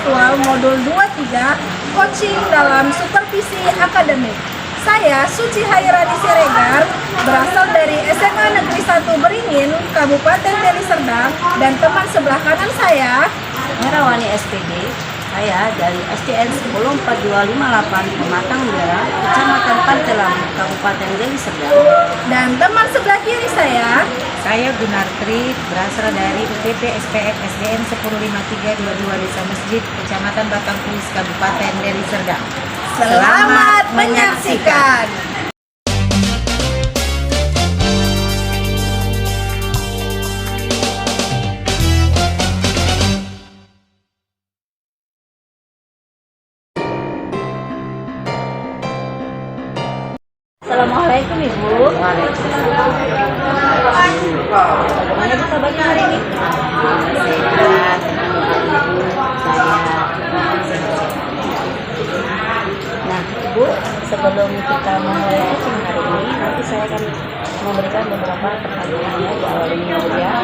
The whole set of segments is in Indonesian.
Virtual Modul 23 Coaching dalam Supervisi Akademik. Saya Suci Hairani Siregar, berasal dari SMA Negeri 1 Beringin, Kabupaten Deli Serdang, dan teman sebelah kanan saya Herawani SPD, saya dari SDN 104258 Pematang Udara, Kecamatan Pantelang, Kabupaten Deli Serdang. dan teman sebelah kiri saya Gunartri, berasal dari UPP SPF SDN 105322 Desa Masjid, Kecamatan Batang Kuis, Kabupaten Deli Serdang. Selamat menyaksikan. Assalamualaikum Ibu. Waalaikumsalam. Bagaimana Ibu kabarnya hari ini? Sehat. Nah Ibu, sebelum kita memulai coaching hari ini, nanti saya akan memberikan beberapa pertanyaan ya, diawali ya.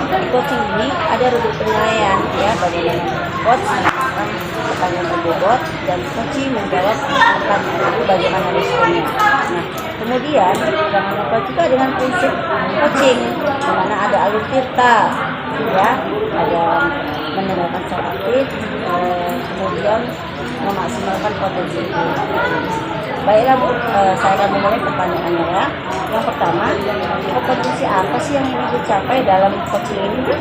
Di coaching ini ada rubrik penilaian ya, bagaimana coach melakukan pertanyaan berbobot dan coaching menjawab pertanyaan itu bagaimana responnya. Nah, kemudian jangan lupa juga dengan prinsip coaching, di mana ada alur tirta, ya, ada mendengarkan secara aktif, kemudian memaksimalkan potensi itu. Baiklah Bu, saya akan memulai pertanyaannya ya. Yang pertama, kompetensi apa sih yang ingin dicapai dalam coaching ini Bu?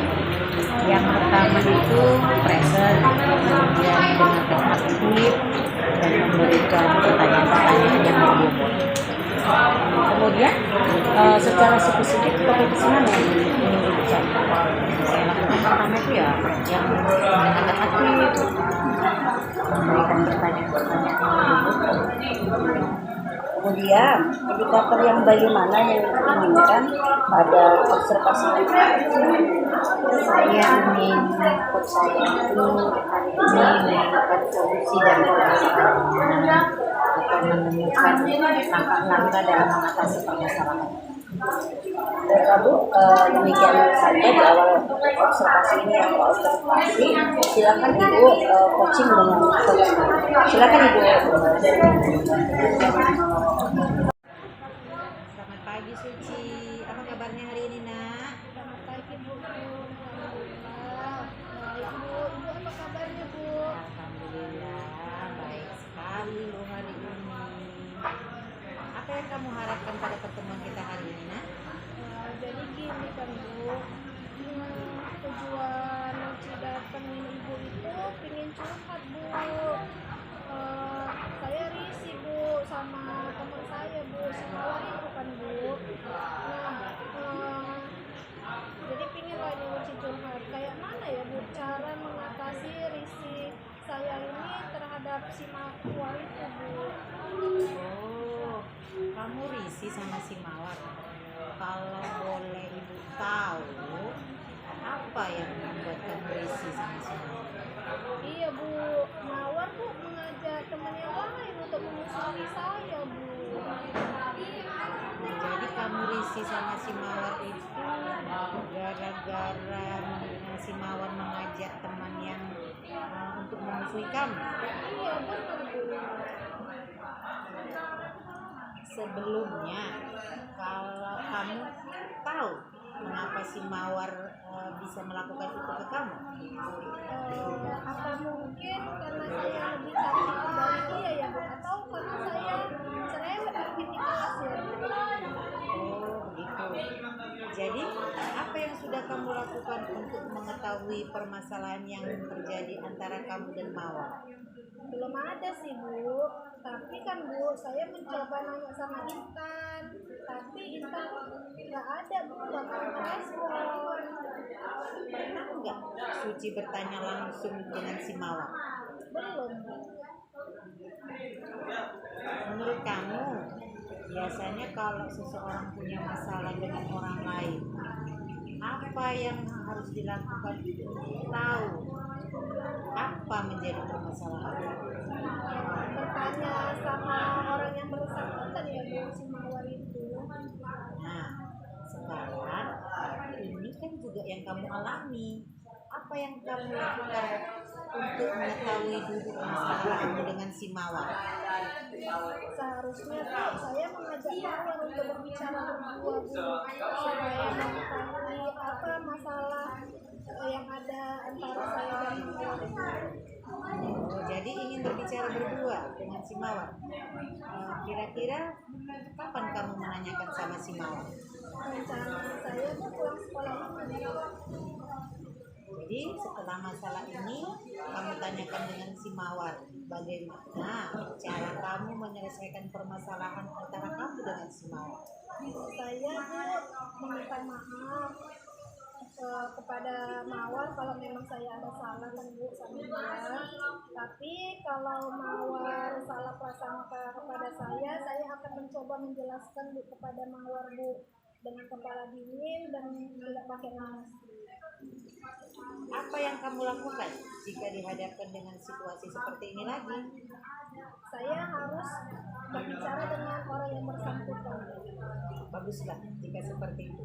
Yang pertama itu present, kemudian dengan aktif dan memberikan pertanyaan-pertanyaan yang berbobot. Kemudian secara spesifik kompetensi mana yang ingin dicapai? Saya lakukan pertama itu ya yang dengan aktif, memberikan pertanyaan-pertanyaan yang berbobot. Kemudian indikator yang bagaimana yang diinginkan pada observasi ini? Saya ingin coach saya itu hari ini menemukan solusi dari permasalahan atau menemukan langkah-langkah dalam mengatasi permasalahan. Lalu demikian saja di awal observasi ini yang observasi. Silakan Ibu coaching dengan coach. Silakan Ibu. Selamat pagi Suci, apa kabarnya hari ini nak? Selamat pagi Bu. Alhamdulillah. Baik Bu. Ibu apa kabarnya Bu? Alhamdulillah, baik sekali loh hari ini. Apa yang kamu harapkan pada pertemuan kita hari ini nak? Jadi gini kan Bu, tujuan Uci datengin Ibu itu pingin curhat Bu. Saya risih Bu sama teman saya Bu, si Mawar itu kan Bu. Jadi pingin lagi Uci curhat, kayak mana ya Bu cara mengatasi risih saya ini terhadap si Mawar itu Bu. Oh, kamu risih sama si Mawar. Kalau boleh ibu tahu, apa yang membuat kamu risih sama si Mawar? Iya Bu, Mawar Bu mengajak teman yang lain untuk memusuhi saya Bu. Jadi kamu risih sama si Mawar itu gara-gara si Mawar mengajak teman yang untuk memusuhi kamu? Iya benar Bu. Sebelumnya, kalau kamu tahu mengapa si Mawar bisa melakukan itu ke kamu? Apa mungkin karena saya lebih cantik dari dia ya Bu, atau karena saya cerewet mungkin di kelas ya Bu. Oh, begitu. Jadi, apa yang sudah kamu lakukan untuk mengetahui permasalahan yang terjadi antara kamu dan Mawar? Belum ada sih Bu, tapi kan Bu saya mencoba nanya sama Intan, tapi Intan nggak ada Bu, nggak mau merespon. Pernah nggak Suci bertanya langsung dengan si Mawar? Belum Bu. Menurut kamu, biasanya kalau seseorang punya masalah dengan orang lain, apa yang harus dilakukan untuk tahu apa menjadi permasalahan? Bertanya sama orang yang bersangkutan ya Bu, si Mawar itu. Nah, sekarang ini kan juga yang kamu alami. Apa yang kamu lakukan untuk untuk mengetahui duduk permasalahanmu dengan si Mawar? Seharusnya saya mengajak Mawar untuk berbicara berdua, Bu, supaya mengetahui apa masalah yang ada antara saya dan Mawar. Oh, jadi ingin berbicara berdua dengan si Mawar. Kira-kira kapan kamu menanyakan sama si Mawar? Rencana saya tuh pulang sekolah ini. Jadi setelah masalah ini kamu tanyakan dengan si Mawar, bagaimana cara kamu menyelesaikan permasalahan antara kamu dengan si Mawar? Saya Bu meminta maaf kepada Mawar kalau memang saya ada salah kan Bu sama dia. Tapi kalau Mawar salah prasangka kepada saya akan mencoba menjelaskan Bu kepada Mawar, Bu, dengan kepala dingin dan tidak pakai emosi. Apa yang kamu lakukan jika dihadapkan dengan situasi seperti ini lagi? Saya harus berbicara dengan orang yang bersangkutan. Baguslah jika seperti itu.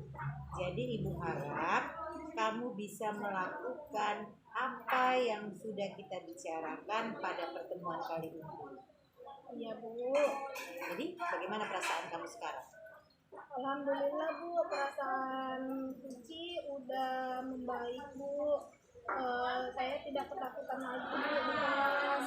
Jadi ibu harap kamu bisa melakukan apa yang sudah kita bicarakan pada pertemuan kali ini. Iya, Bu. Jadi bagaimana perasaan kamu sekarang? Alhamdulillah, Bu, perasaan Suci udah membaik, Bu. Saya tidak ketakutan lagi, Bu, di kelas.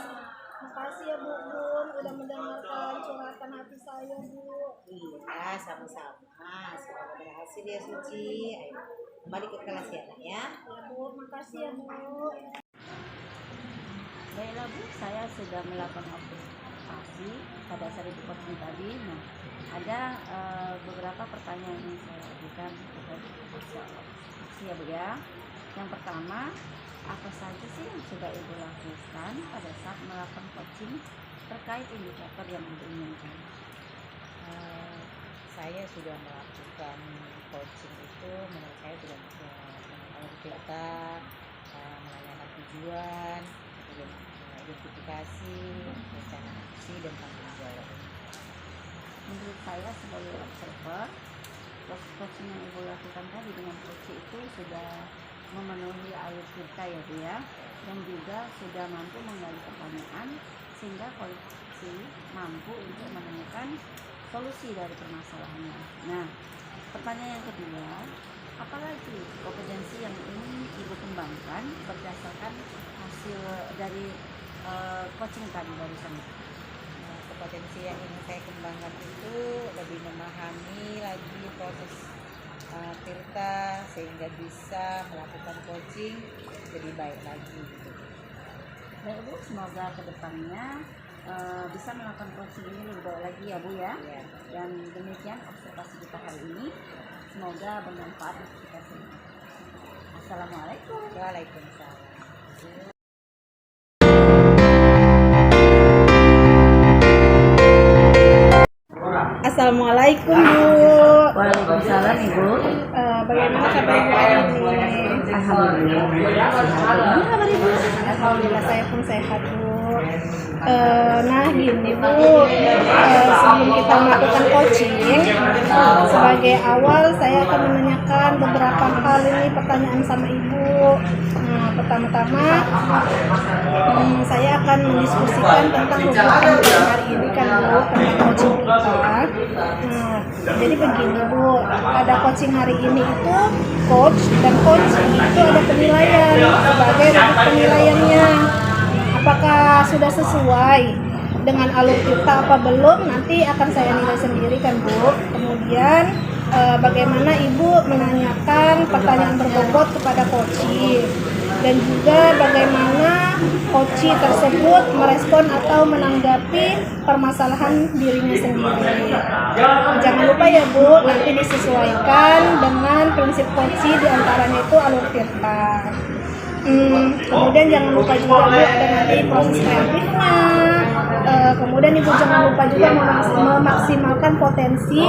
Makasih ya, Bu Gun, udah mendengarkan curhatan hati saya, Bu. Iya, sama-sama. Semoga berhasil ya Suci. Ayo kembali ke kelas ya nak ya. Ya, Bu, makasih ya, Bu. Baiklah Bu, saya sudah melakukan observasi pada saat itu coaching tadi. Nah, ada beberapa pertanyaan yang saya ajukan kepada observasi ya Bu ya. Yang pertama, apa saja sih yang sudah Ibu lakukan pada saat melakukan coaching terkait indikator yang Ibu inginkan? Saya sudah melakukan coaching itu, menurut saya sudah mengenal kita, menanyakan tujuan, kemudian identifikasi, rencana aksi dan tanggung jawab. Menurut saya sebagai observer, coaching yang Ibu lakukan tadi dengan coach itu sudah memenuhi alur kita ya Bu ya, yang juga sudah mampu menggali pertanyaan sehingga koleksi mampu untuk menemukan solusi dari permasalahannya. Nah, pertanyaan yang kedua, apalagi kompetensi yang ingin Ibu kembangkan berdasarkan hasil dari coaching tadi barusan? Kompetensi yang ingin saya kembangkan itu lebih memahami lagi proses Tirta sehingga bisa melakukan coaching lebih baik lagi gitu. Baik Bu, semoga kedepannya bisa melakukan coaching ini lebih baik lagi ya Bu ya. Ya. Dan demikian observasi kita hari ini, semoga bermanfaat untuk kita semua. Assalamualaikum. Waalaikumsalam. Assalamualaikum, Bu. Waalaikumsalam Ibu. Bagaimana kabar Ibu hari ini? Alhamdulillah. Bagaimana kabar Ibu? Alhamdulillah saya pun sehat, Bu. Nah gini Bu, sebelum kita melakukan coaching, sebagai awal saya akan menanyakan beberapa hal ini pertanyaan sama Ibu. Nah, pertama-tama saya akan mendiskusikan tentang rujukan hari ini kan Bu, tentang coaching kita. Nah, jadi begini Bu, pada coaching hari ini itu coach dan coaching itu ada penilaian sebagai rubrik penilaiannya. Apakah sudah sesuai dengan alur kita apa belum, nanti akan saya nilai sendiri kan Bu. Kemudian bagaimana Ibu menanyakan pertanyaan berbobot kepada coach, dan juga bagaimana coach tersebut merespon atau menanggapi permasalahan dirinya sendiri. Jangan lupa ya Bu, nanti disesuaikan dengan prinsip coach, diantaranya itu alur Tirta. Kemudian jangan lupa juga Bu, ada nanti proses kreatifnya. Kemudian Ibu jangan lupa juga memaksimalkan potensi,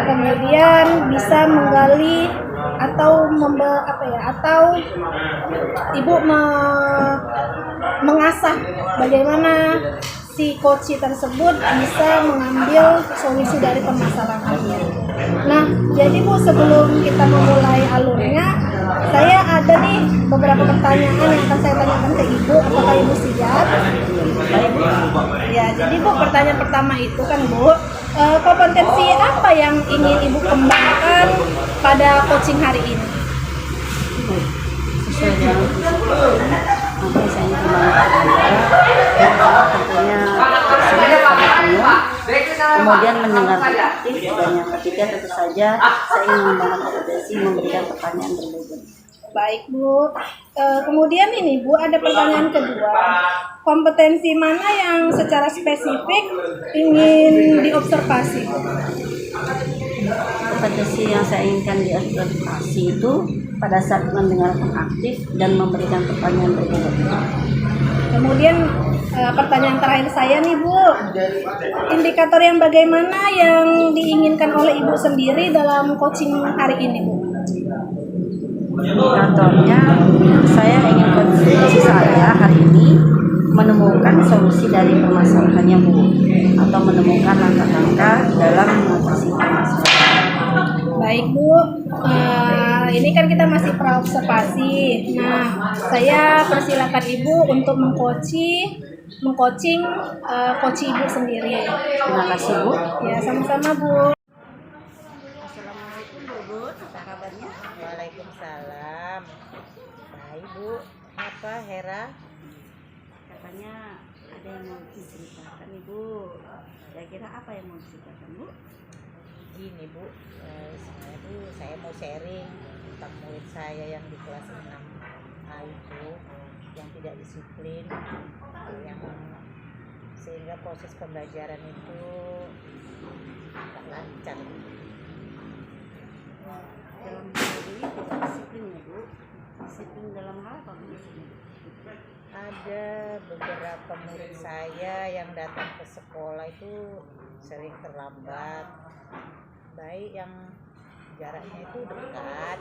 kemudian bisa menggali atau atau Ibu mengasah bagaimana si coach tersebut bisa mengambil solusi dari permasalahannya. Nah, jadi Bu, sebelum kita memulai alurnya, Saya ada nih beberapa pertanyaan yang akan saya tanyakan ke Ibu. Apakah Ibu siap? Ya, jadi Bu, pertanyaan pertama itu kan Bu, kompetensi apa yang ingin Ibu kembangkan pada coaching hari ini? Sesuai dengan apa yang saya tentunya sulit bertemu, kemudian mendengarkan aktif, dan yang ketiga tentu saja saya ingin mengembangkan kompetensi memberikan pertanyaan berbobot. Baik Bu. Kemudian ini Bu, ada pertanyaan kedua. Kompetensi mana yang secara spesifik ingin diobservasi? Kompetensi yang saya inginkan diobservasi itu pada saat mendengarkan aktif dan memberikan pertanyaan berbobot. Kemudian pertanyaan terakhir saya nih Bu, indikator yang bagaimana yang diinginkan oleh Ibu sendiri dalam coaching hari ini Bu? Indikatornya, saya ingin kondisi saya hari ini menemukan solusi dari permasalahannya Bu, atau menemukan langkah-langkah dalam mengatasi permasalahan. Baik Bu, ini kan kita masih praobservasi. Nah, saya persilakan Ibu untuk mengcoaching coach Ibu sendiri. Terima kasih Bu. Ya, sama-sama Bu. Assalamualaikum Bu Bun, apa kabarnya? Waalaikumsalam. Baik Bu, apa Hera? Katanya ada yang mau diceritakan Ibu. Kira-kira apa yang mau diceritakan Bu? Gini Bu, sebenarnya tuh saya mau sharing tentang murid saya yang di kelas 6A itu yang tidak disiplin, yang sehingga proses pembelajaran itu tak lancar. Dalam hal ini tidak disiplin ya Bu. Disiplin dalam hal apa Bu? Ada beberapa murid saya yang datang ke sekolah itu sering terlambat, baik yang jaraknya itu dekat,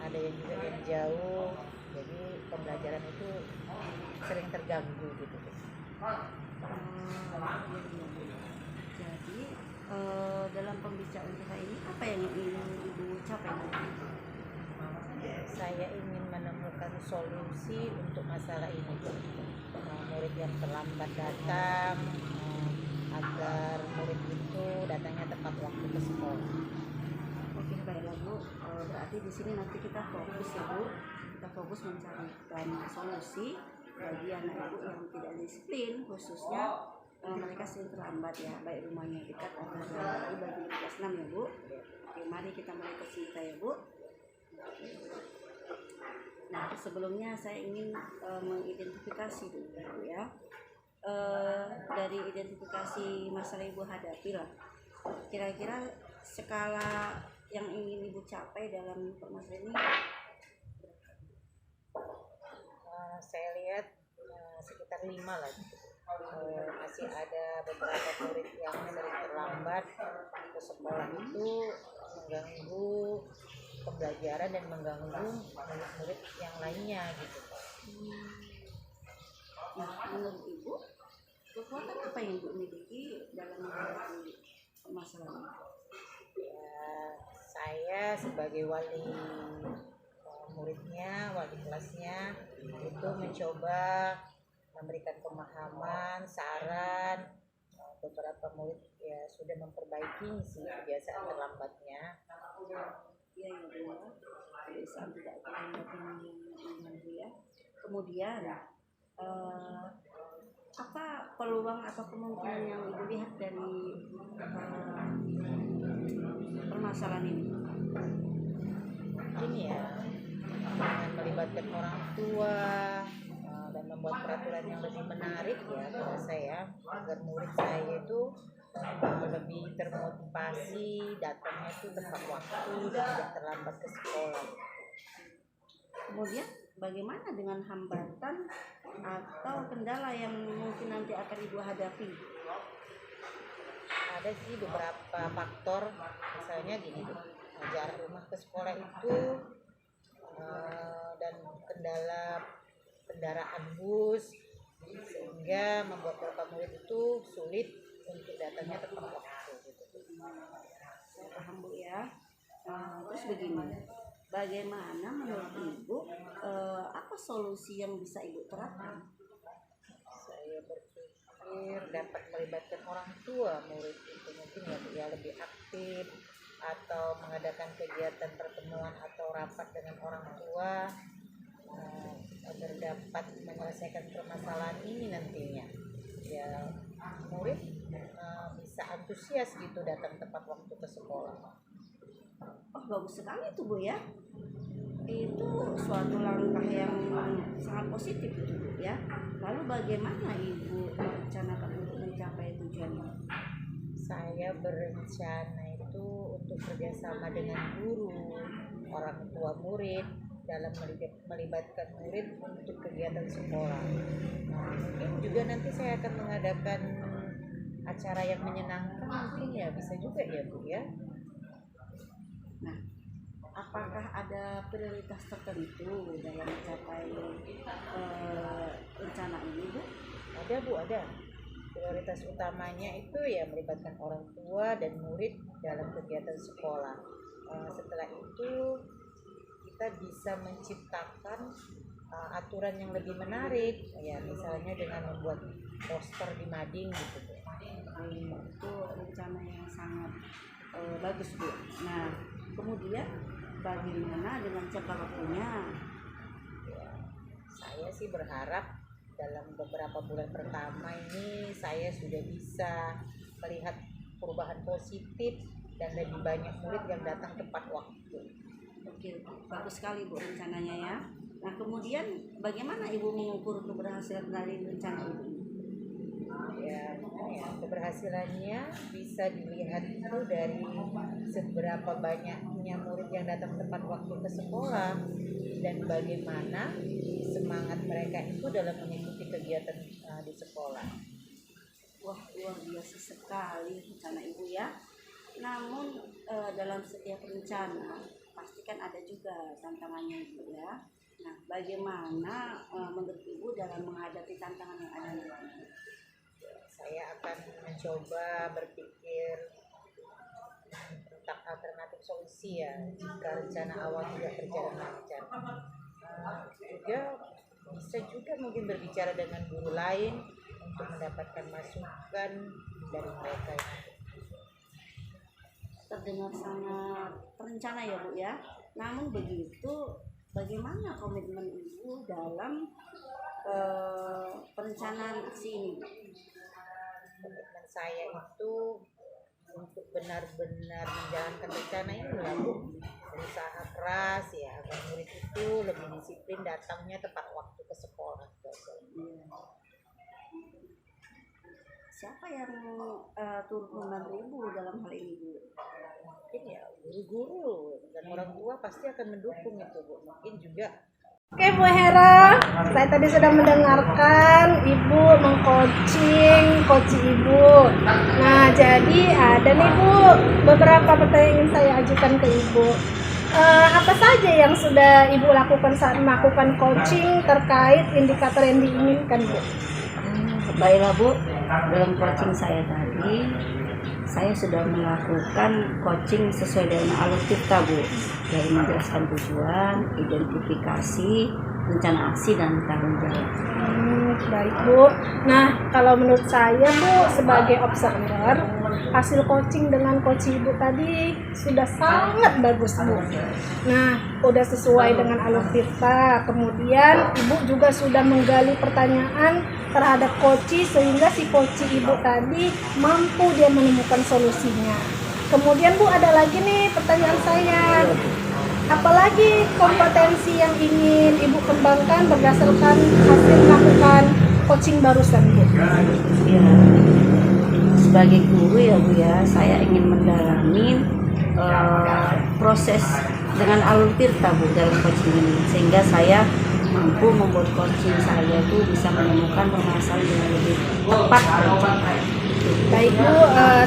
ada yang juga yang jauh, jadi pembelajaran itu sering terganggu gitu. Jadi dalam pembicaraan kita ini apa yang ingin Ibu capai? Saya ingin menemukan solusi untuk masalah ini, murid yang terlambat datang, agar murid itu datangnya tepat waktu ke sekolah. Oke, baiklah Bu. Berarti di sini nanti kita fokus ya Bu. Kita fokus mencarikan solusi bagi anak Ibu yang tidak disiplin, khususnya mereka sering terlambat ya, baik rumahnya dekat atau jauh. Bagi kelas 6 ya Bu. Oke, mari kita mulai ke cerita ya Bu. Nah, sebelumnya saya ingin mengidentifikasi dulu ya. Dari identifikasi masalah Ibu hadapi lah, kira-kira skala yang ingin Ibu capai dalam permasalahan ini Saya lihat sekitar 5 lah gitu. Masih ada beberapa murid yang sering terlambat ke sekolah, itu mengganggu pembelajaran dan mengganggu murid-murid yang lainnya gitu. Nah, menurut Ibu, kekuatan apa yang Ibu miliki dalam menghadapi permasalahan ini? Ya, saya sebagai wali muridnya, wali kelasnya, itu mencoba memberikan pemahaman, saran. Beberapa murid ya sudah memperbaiki sih kebiasaan terlambatnya. Ya, kebiasaan tidak terlambat yang ya. Kemudian apa peluang atau kemungkinan yang Ibu lihat dari permasalahan ini? Mungkin ya dengan melibatkan orang tua dan membuat peraturan yang lebih menarik ya menurut saya, agar murid saya itu lebih termotivasi, datangnya itu tepat waktu dan tidak terlambat ke sekolah. Kemudian bagaimana dengan hambatan atau kendala yang mungkin nanti akan Ibu hadapi? Ada sih beberapa faktor, misalnya gini tuh, jarak rumah ke sekolah itu dan kendala kendaraan bus, sehingga membuat beberapa murid itu sulit untuk datangnya tepat waktu gitu. Saya paham Bu ya. Terus begini, bagaimana menurut Ibu apa solusi yang bisa Ibu terapkan? Saya berpikir dapat melibatkan orang tua murid itu mungkin ya lebih aktif atau mengadakan kegiatan pertemuan atau rapat dengan orang tua agar dapat menyelesaikan permasalahan ini nantinya. Ya murid bisa antusias gitu datang tepat waktu ke sekolah. Oh, bagus sekali itu Bu ya. Itu suatu langkah yang sangat positif itu Bu ya. Lalu bagaimana Ibu merencanakan untuk mencapai tujuannya? Saya berencana itu untuk kerjasama dengan guru, orang tua murid dalam melibatkan murid untuk kegiatan sekolah. Mungkin juga nanti saya akan mengadakan acara yang menyenangkan mungkin ya, bisa juga ya Bu ya. Nah, apakah ada prioritas tertentu dalam mencapai rencana ini Bu? Ada Bu, ada. Prioritas utamanya itu ya melibatkan orang tua dan murid dalam kegiatan sekolah. Setelah itu kita bisa menciptakan aturan yang lebih menarik, ya misalnya dengan membuat poster di mading gitu Bu. Itu rencana yang sangat bagus Bu. Nah, kemudian bagaimana dengan jangka waktunya? Ya, saya sih berharap dalam beberapa bulan pertama ini saya sudah bisa melihat perubahan positif dan lebih banyak murid yang datang tepat waktu. Oke, bagus sekali Bu rencananya ya. Nah, kemudian bagaimana Ibu mengukur keberhasilan dari rencana Ibu? Ya, keberhasilannya bisa dilihat itu dari seberapa banyaknya murid yang datang tepat waktu ke sekolah dan bagaimana semangat mereka itu dalam mengikuti kegiatan di sekolah. Wah, luar biasa sekali rencana Ibu ya. Namun dalam setiap rencana pastikan ada juga tantangannya Ibu ya. Nah, bagaimana menurut Ibu dalam menghadapi tantangan yang ada nanti? Saya akan mencoba berpikir tentang alternatif solusi ya jika rencana awal tidak berjalan lancar. Juga bisa juga mungkin berbicara dengan guru lain untuk mendapatkan masukan dari mereka. Terdengar sangat terencana ya Bu ya. Namun begitu, bagaimana komitmen Ibu dalam perencanaan aksi ini? Komitmen saya itu untuk benar-benar menjalankan rencana ini lah Bu, berusaha keras ya agar murid itu lebih disiplin datangnya tepat waktu ke sekolah. Siapa yang turut membantu Ibu dalam hal ini Bu? Mungkin ya guru-guru dan orang tua pasti akan mendukung itu Bu. Mungkin juga. Oke Bu Hera, saya tadi sudah mendengarkan Ibu mengcoaching Ibu. Nah, jadi ada nih Bu beberapa pertanyaan yang ingin saya ajukan ke Ibu. Apa saja yang sudah Ibu lakukan saat melakukan coaching terkait indikator yang diinginkan Bu? Baiklah Bu, dalam coaching saya tadi saya sudah melakukan coaching sesuai dengan alur tirta Bu, dari menjelaskan tujuan, identifikasi, rencana aksi dan tanggung jawab. Baik Bu. Nah, kalau menurut saya Bu sebagai observer, hasil coaching dengan coach Ibu tadi sudah sangat bagus Bu. Nah, udah sesuai dengan alur tirta. Kemudian Ibu juga sudah menggali pertanyaan terhadap coach sehingga si coach Ibu tadi mampu dia menemukan solusinya. Kemudian Bu ada lagi nih pertanyaan saya. Apalagi kompetensi yang ingin Ibu kembangkan berdasarkan hasil melakukan coaching barusan Bu? Ya, sebagai guru ya Bu ya, saya ingin mendalami proses dengan alur tirta Bu dalam coaching ini, sehingga saya mampu membuat coaching saya itu bisa menemukan permasalahan dengan lebih tepat dan cepat. Baik Bu,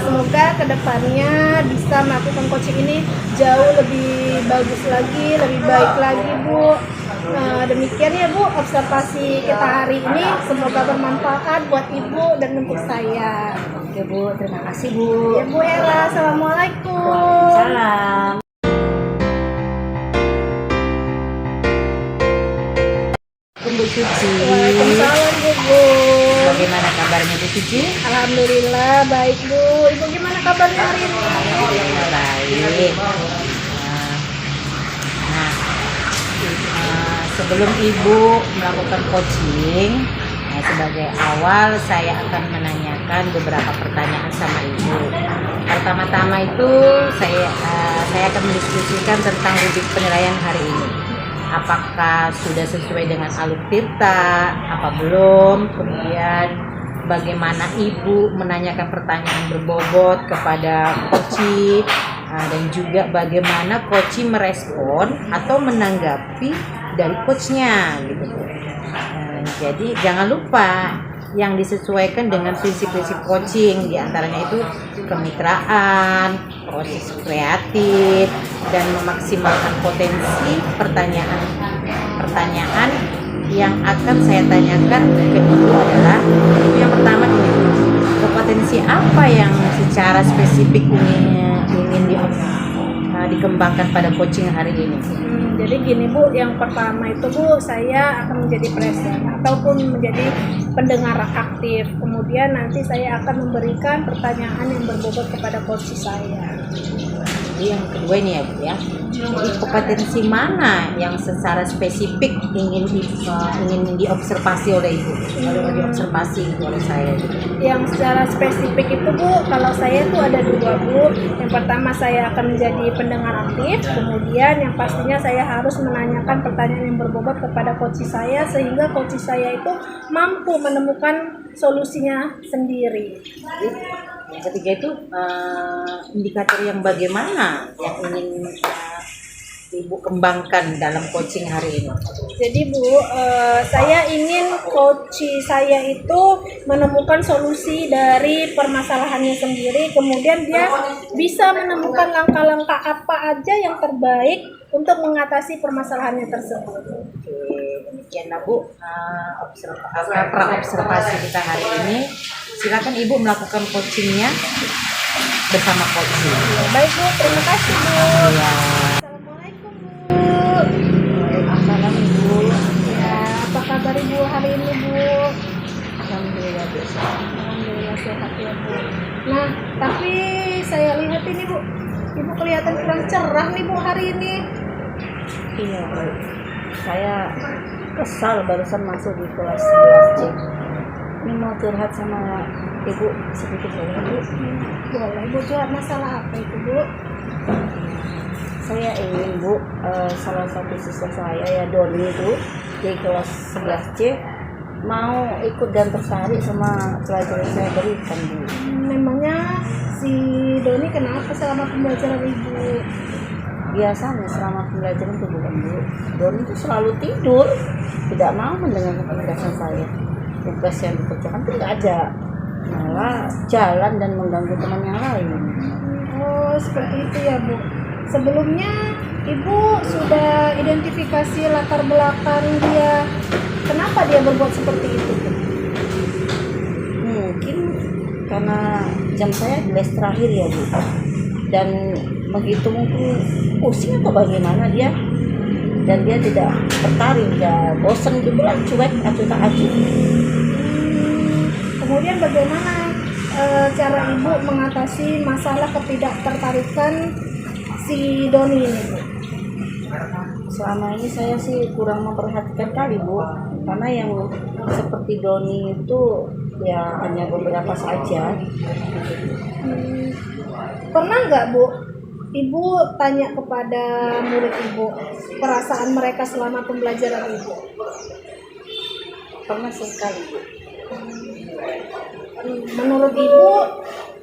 semoga kedepannya bisa melakukan coaching ini jauh lebih bagus lagi, lebih baik lagi Bu. Demikian ya Bu observasi kita hari ini, semoga bermanfaat buat Ibu dan untuk saya. Oke Bu, terima kasih Bu. Ya Bu Hera, Assalamualaikum. Salam. Assalamualaikum Bu Suci. Waalaikumsalam Bu. Bagaimana kabarnya Bu Suci? Alhamdulillah baik Bu. Ibu gimana kabarnya hari ini? Baik. Nah, sebelum Ibu melakukan coaching, sebagai awal saya akan menanyakan beberapa pertanyaan sama Ibu. Pertama-tama itu saya akan mendiskusikan tentang rubrik penilaian hari ini. Apakah sudah sesuai dengan Aluk Tirta, apa belum? Kemudian bagaimana Ibu menanyakan pertanyaan berbobot kepada coach, dan juga bagaimana coach merespon atau menanggapi dari coachnya gitu. Jadi jangan lupa yang disesuaikan dengan prinsip-prinsip coaching, diantaranya itu kemitraan, proses kreatif, dan memaksimalkan potensi pertanyaan yang akan saya tanyakan ke Ibu adalah yang pertama ini, kompetensi apa yang secara spesifik ingin dikembangkan pada coaching hari ini? Jadi gini Bu, yang pertama itu Bu, saya akan menjadi presenter ataupun menjadi pendengar aktif. Kemudian nanti saya akan memberikan pertanyaan yang berbobot kepada coach saya. Jadi yang kedua ini ya Bu ya. Jadi kompetensi mana yang secara spesifik ingin diobservasi oleh Ibu, diobservasi oleh saya gitu. Yang secara spesifik itu Bu, kalau saya tuh ada dua Bu. Yang pertama saya akan menjadi pendengar aktif, kemudian yang pastinya saya harus menanyakan pertanyaan yang berbobot kepada coach saya sehingga coach saya itu mampu menemukan solusinya sendiri. Yang ketiga itu indikator yang bagaimana yang ingin Ibu kembangkan dalam coaching hari ini. Jadi Bu, saya ingin coach saya itu menemukan solusi dari permasalahannya sendiri, kemudian dia bisa menemukan langkah-langkah apa aja yang terbaik untuk mengatasi permasalahannya tersebut. Oke, demikianlah Bu pra-observasi kita hari ini. Silakan Ibu melakukan coachingnya bersama coach. Baik Bu, terima kasih Bu. Ya. Assalamualaikum Bu. Ya, apa kabar Ibu hari ini Bu? Alhamdulillah Bu. Alhamdulillah sehat ya Bu. Nah, tapi saya lihat ini Bu, Ibu kelihatan kurang cerah nih Bu hari ini. Iya Bu, saya kesal barusan masuk di kelas 11C. Ini mau curhat sama Ibu sedikit boleh Bu? Boleh Bu, curhat masalah apa itu Bu? Saya ingin Bu, salah satu siswa saya ya Doni itu di kelas 11C mau ikut dan tertarik sama pelajaran saya berikan Bu. Memangnya si Doni kenapa selama pembelajaran Ibu? Biasanya selama pembelajaran itu bukan Bu, Doni itu selalu tidur, tidak mau mendengarkan penjelasan saya. Tugas yang dikerjakan tidak ada, malah jalan dan mengganggu teman yang lain. Oh, seperti itu ya Bu. Sebelumnya Ibu sudah identifikasi latar belakang dia, kenapa dia berbuat seperti itu? Mungkin karena jam saya di les terakhir ya Bu, dan begitu mungkin pusing atau bagaimana dia, dan dia tidak tertarik, dia bosan juga, cuek acuh tak acuh. Kemudian bagaimana cara Ibu mengatasi masalah ketidaktertarikan si Doni ini Bu? Selama ini saya sih kurang memperhatikan kali Bu, karena yang seperti Doni itu ya hanya beberapa saja. Pernah nggak Bu, Ibu tanya kepada murid Ibu perasaan mereka selama pembelajaran Ibu? Pernah sekali Bu. Menurut Ibu,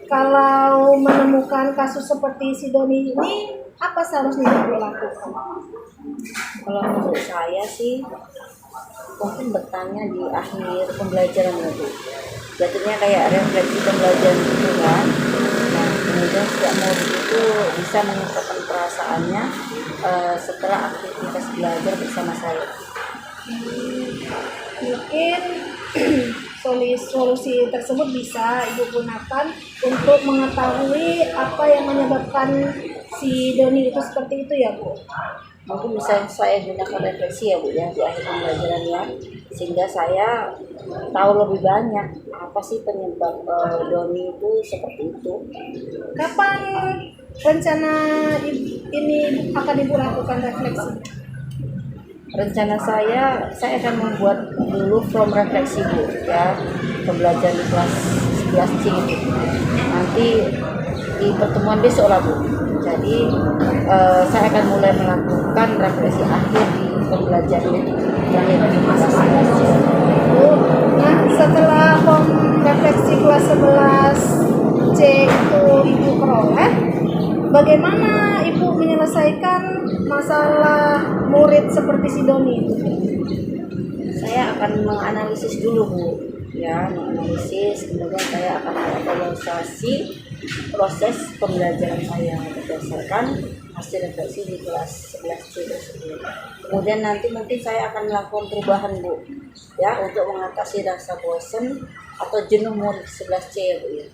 kalau menemukan kasus seperti si Doni ini, apa seharusnya Ibu lakukan? Kalau menurut saya sih mungkin bertanya di akhir pembelajaran ya Bu. Jadinya kayak refleksi pembelajaran gitu kan. Nah kemudian setiap murid itu bisa mengungkapkan perasaannya setelah aktivitas belajar bersama saya. Mungkin solusi tersebut bisa Ibu gunakan untuk mengetahui apa yang menyebabkan si Doni itu seperti itu ya Bu. mungkin bisa saya gunakan refleksi ya Bu ya di akhir pembelajaran ya, sehingga saya tahu lebih banyak apa sih penyebab Doni itu seperti itu. Kapan rencana ini akan Ibu lakukan refleksi? Rencana saya akan membuat dulu from refleksi Bu ya, pembelajaran di kelas 11C gitu. Nanti di pertemuan besok lah Bu. Jadi saya akan mulai melakukan refleksi akhir di pembelajaran terakhir di kelas 11C. Nah, setelah refleksi kelas 11C itu Ibu peroleh, bagaimana Ibu menyelesaikan masalah murid seperti si Doni itu? Saya akan menganalisis dulu Bu ya, menganalisis, kemudian saya akan mengevaluasi proses pembelajaran saya berdasarkan hasil refleksi di kelas 11C tersebut. Kemudian nanti mungkin saya akan melakukan perubahan Bu ya, untuk mengatasi rasa bosan atau jenuh murid 11C ya Bu ya.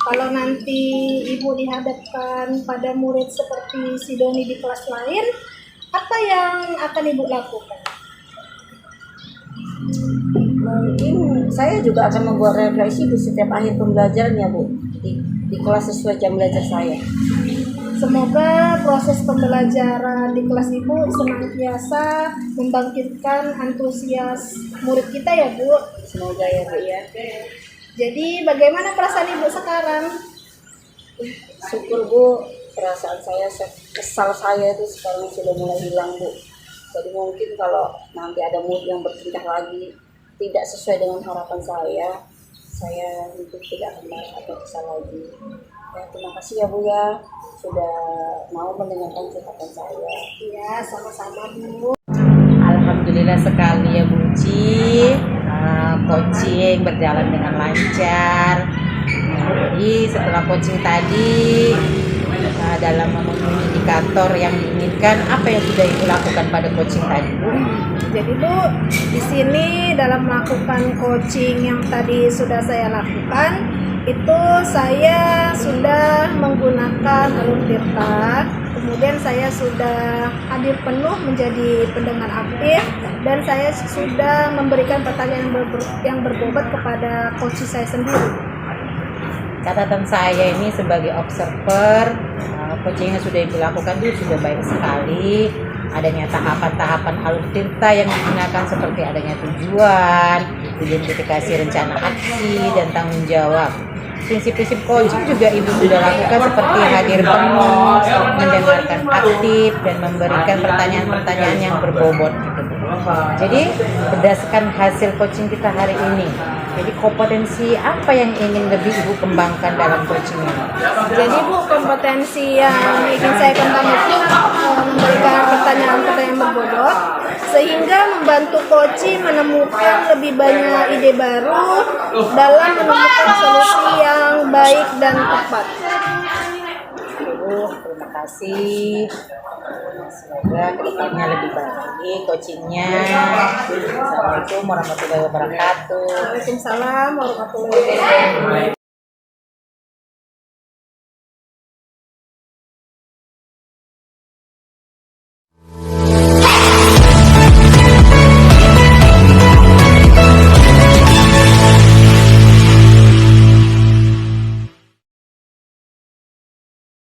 Kalau nanti Ibu dihadapkan pada murid seperti si Doni di kelas lain, apa yang akan Ibu lakukan? Mungkin saya juga akan membuat refleksi di setiap akhir pembelajaran ya Bu, di kelas sesuai jam belajar saya. Semoga proses pembelajaran di kelas Ibu senantiasa membangkitkan antusias murid kita ya Bu. Semoga ya Bu ya. Jadi bagaimana perasaan Ibu sekarang? Syukur Bu, perasaan saya, kesal saya itu sekarang sudah mulai hilang Bu. Jadi mungkin kalau nanti ada murid yang bertingkah lagi tidak sesuai dengan harapan saya mungkin tidak akan marah atau kesal lagi. Ya, terima kasih ya Bu ya, sudah mau mendengarkan curhatan saya. Iya, sama-sama Bu. Alhamdulillah sekali ya Bu Ci, coaching berjalan dengan lancar. Jadi setelah coaching tadi, dalam memenuhi indikator yang diinginkan, apa yang sudah Ibu lakukan pada coaching tadi Bu? Jadi Bu, di sini dalam melakukan coaching yang tadi sudah saya lakukan, itu saya sudah menggunakan alur tirta, kemudian saya sudah hadir penuh menjadi pendengar aktif, dan saya sudah memberikan pertanyaan yang berbobot kepada coach saya sendiri. Catatan saya ini sebagai observer, coaching yang sudah Ibu lakukan itu sudah baik sekali. Adanya tahapan-tahapan alur tirta yang digunakan seperti adanya tujuan, identifikasi rencana aksi, dan tanggung jawab. Prinsip-prinsip coaching juga Ibu sudah lakukan seperti hadir penuh, mendengarkan aktif, dan memberikan pertanyaan-pertanyaan yang berbobot. Jadi berdasarkan hasil coaching kita hari ini, jadi kompetensi apa yang ingin lebih Ibu kembangkan dalam coaching ini? Jadi Bu, kompetensi yang ingin saya kembangkan itu memberikan pertanyaan-pertanyaan berbobot sehingga membantu coach menemukan lebih banyak ide baru dalam menemukan solusi yang baik dan tepat. Terima kasih. Semoga kedepannya lebih baik coachingnya. Assalamualaikum warahmatullahi wabarakatuh. Waalaikumsalam warahmatullahi wabarakatuh.